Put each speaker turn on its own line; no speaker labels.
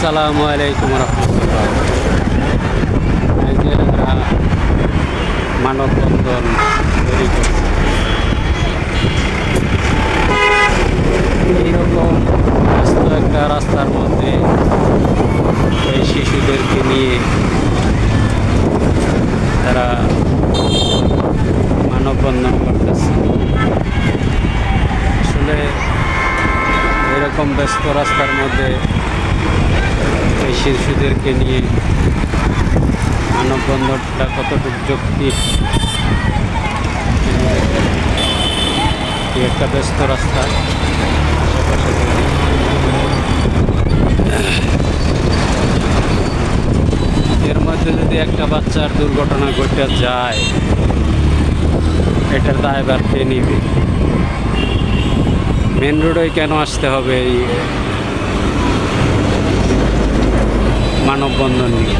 আসসালামু আলাইকুম রহমতুল্লাহ। এই যে আমরা মানববন্ধন তৈরি করছি, এইরকম ব্যস্ত একটা রাস্তার মধ্যে এই শিশুদেরকে নিয়ে তারা মানববন্ধন করতেছে। আসলে এরকম ব্যস্ত রাস্তার মধ্যে এই শিশুদেরকে নিয়ে মানববন্ধনটা কতটুকু যৌক্তিক, একটা ব্যস্ত রাস্তা আশেপাশে এর মধ্যে যদি একটা বাচ্চার দুর্ঘটনা ঘটে যায়, এটার দায়ভার কে নিবে? মেন রোডে কেন আসতে হবে এই মানববন্ধন নিয়ে?